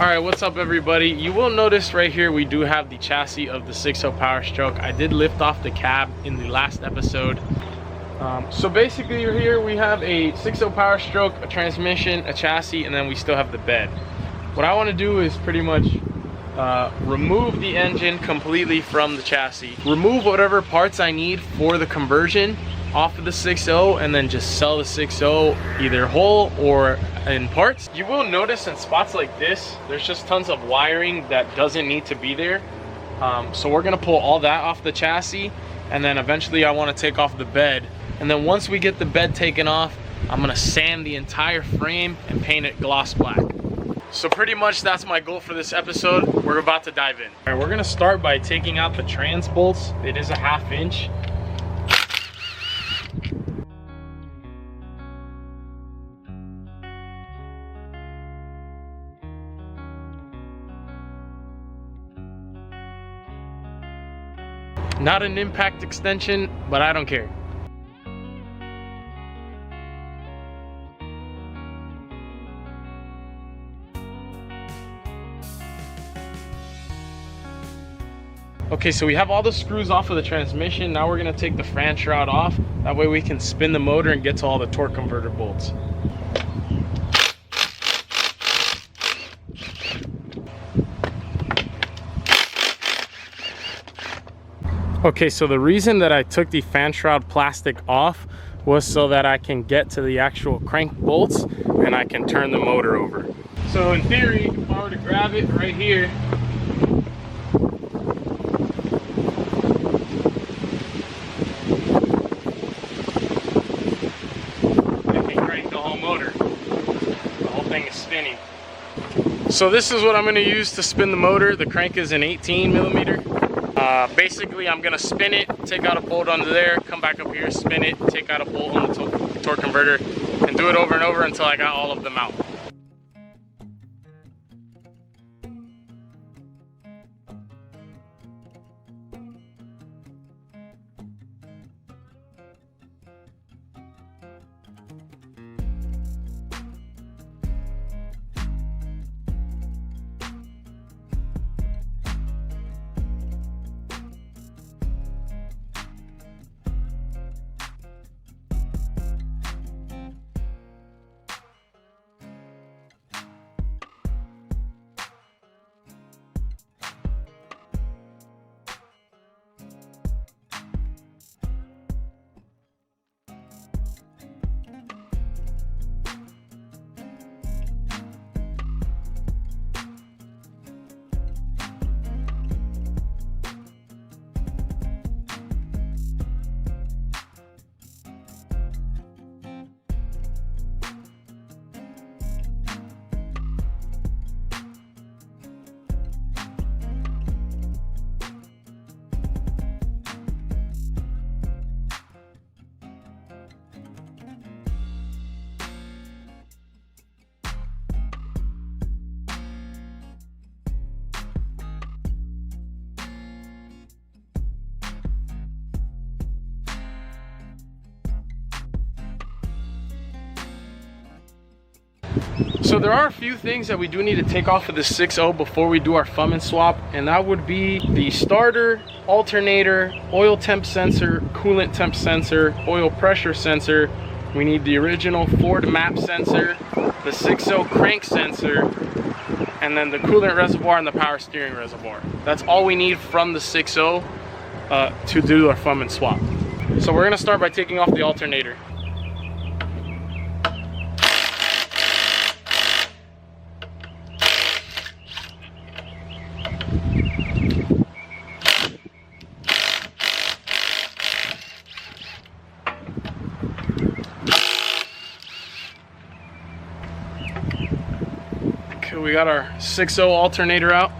Alright, what's up everybody? You will notice right here we do have the chassis of the 6.0 Powerstroke. I did lift off the cab in the last episode. So basically here we have a 6.0 Powerstroke, a transmission, a chassis, and then we still have the bed. What I want to do is pretty much remove the engine completely from the chassis, remove whatever parts I need for the conversion off of the 6.0, and then just sell the 6.0 either whole or in parts. You will notice in spots like this, there's just tons of wiring that doesn't need to be there. So we're gonna pull all that off the chassis, and then eventually I want to take off the bed. And then once we get the bed taken off, I'm gonna sand the entire frame and paint it gloss black. So pretty much that's my goal for this episode. We're about to dive in. All right, we're gonna start by taking out the trans bolts. It is a 1/2 inch. Not an impact extension, but I don't care. Okay, so we have all the screws off of the transmission. Now we're gonna take the fan shroud off. That way we can spin the motor and get to all the torque converter bolts. Okay, so the reason that I took the fan shroud plastic off was so that I can get to the actual crank bolts and I can turn the motor over. So in theory, if I were to grab it right here, I can crank the whole motor. The whole thing is spinning. So this is what I'm gonna use to spin the motor. The crank is an 18 millimeter. Basically, I'm gonna spin it, take out a bolt under there, come back up here, spin it, take out a bolt on the torque converter, and do it over and over until I got all of them out. So there are a few things that we do need to take off of the 6.0 before we do our Fummins swap, and that would be the starter, alternator, oil temp sensor, coolant temp sensor, oil pressure sensor. We need the original Ford map sensor, the 6.0 crank sensor, and then the coolant reservoir and the power steering reservoir. That's all we need from the 6.0 to do our Fummins swap. So we're gonna start by taking off the alternator. Okay, we got our 6.0 alternator out.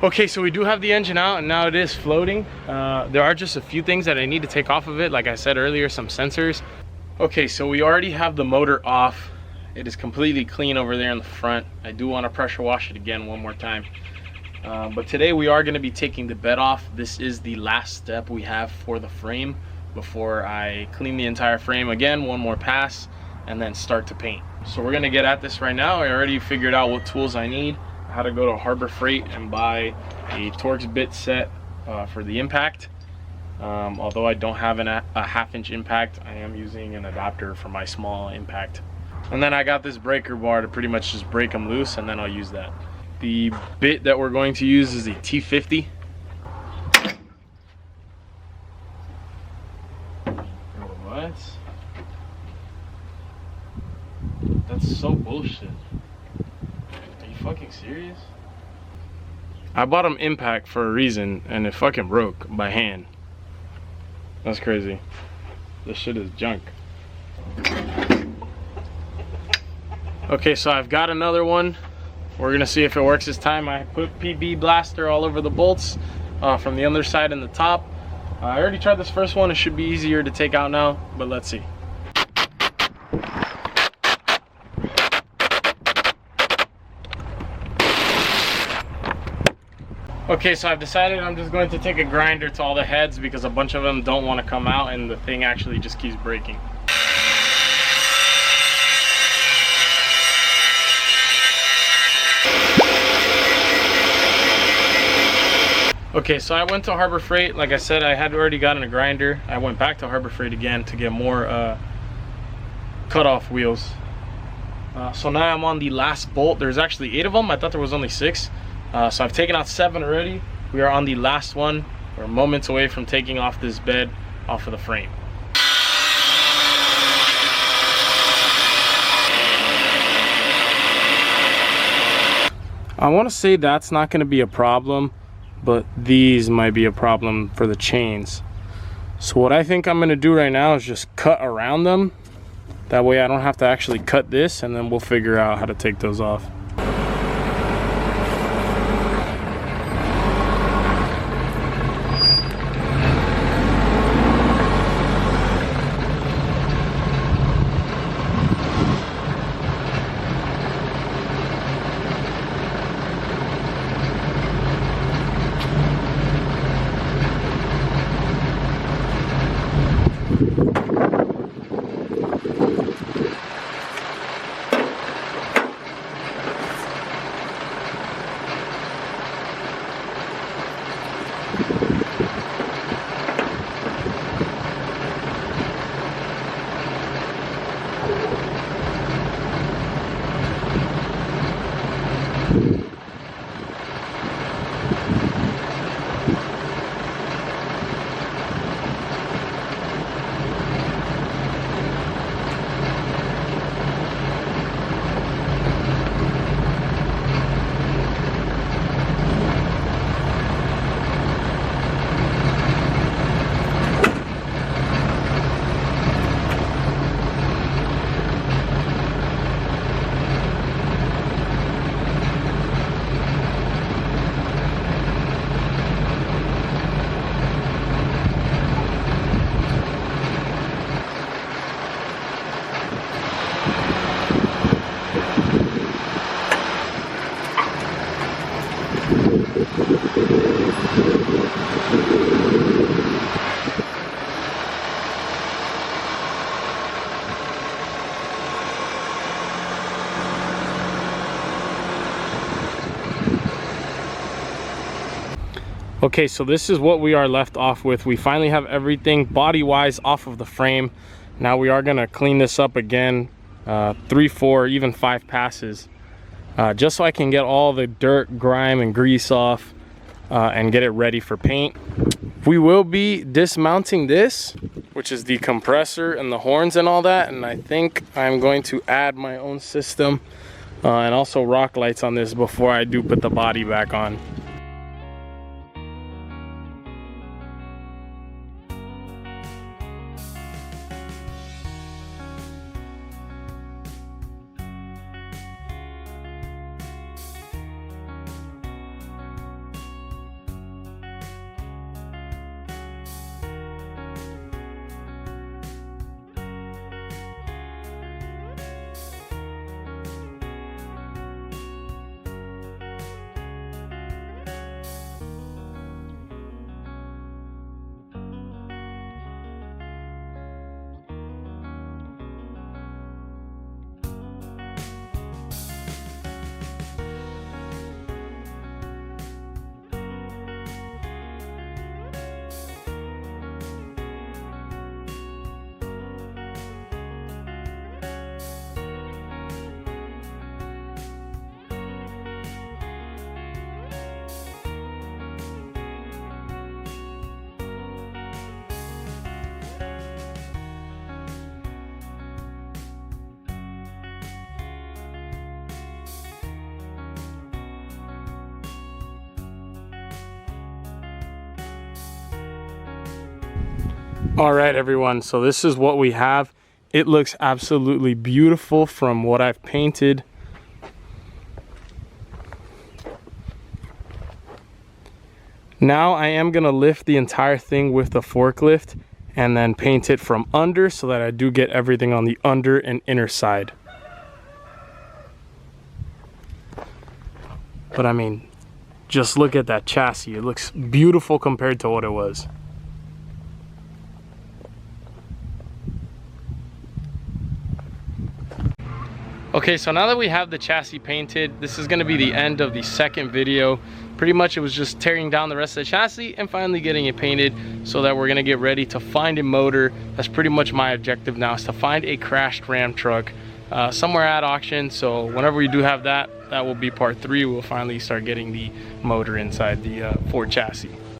Okay, so we do have the engine out and now it is floating. There are just a few things that I need to take off of it. Like I said earlier, some sensors. Okay, so we already have the motor off. It is completely clean over there in the front. I do want to pressure wash it again one more time. But today we are going to be taking the bed off. This is the last step we have for the frame before I clean the entire frame again, one more pass, and then start to paint. So we're going to get at this right now. I already figured out what tools I need. I had to go to Harbor Freight and buy a Torx bit set for the impact. Although I don't have a 1/2 inch impact, I am using an adapter for my small impact. And then I got this breaker bar to pretty much just break them loose, and then I'll use that. The bit that we're going to use is a T50. What? That's so bullshit. Are you fucking serious? I bought an impact for a reason and it fucking broke by hand. That's crazy. This shit is junk. Okay, so I've got another one. We're gonna see if it works this time. I put PB blaster all over the bolts from the underside and the top. I already tried this first one. It should be easier to take out now, but let's see. Okay, so I've decided I'm just going to take a grinder to all the heads because a bunch of them don't want to come out and the thing actually just keeps breaking. Okay, so I went to Harbor Freight. Like I said, I had already gotten a grinder. I went back to Harbor Freight again to get more cutoff wheels. So now I'm on the last bolt. There's actually 8 of them. I thought there was only 6. So I've taken out 7 already. We are on the last one. We're moments away from taking off this bed off of the frame. I want to say that's not going to be a problem, but these might be a problem for the chains. So what I think I'm going to do right now is just cut around them. That way I don't have to actually cut this, and then we'll figure out how to take those off. Okay, so this is what we are left off with. We finally have everything body-wise off of the frame. Now we are gonna clean this up again, 3, 4, even 5 passes, just so I can get all the dirt, grime, and grease off and get it ready for paint. We will be dismounting this, which is the compressor and the horns and all that, and I think I'm going to add my own system and also rock lights on this before I do put the body back on. All right, everyone, so this is what we have. It looks absolutely beautiful from what I've painted. Now I am gonna lift the entire thing with the forklift and then paint it from under so that I do get everything on the under and inner side. But I mean, just look at that chassis. It looks beautiful compared to what it was. Okay, so now that we have the chassis painted, this is gonna be the end of the second video. Pretty much it was just tearing down the rest of the chassis and finally getting it painted so that we're gonna get ready to find a motor. That's pretty much my objective now, is to find a crashed Ram truck somewhere at auction. So whenever we do have that, that will be part 3. We'll finally start getting the motor inside the Ford chassis.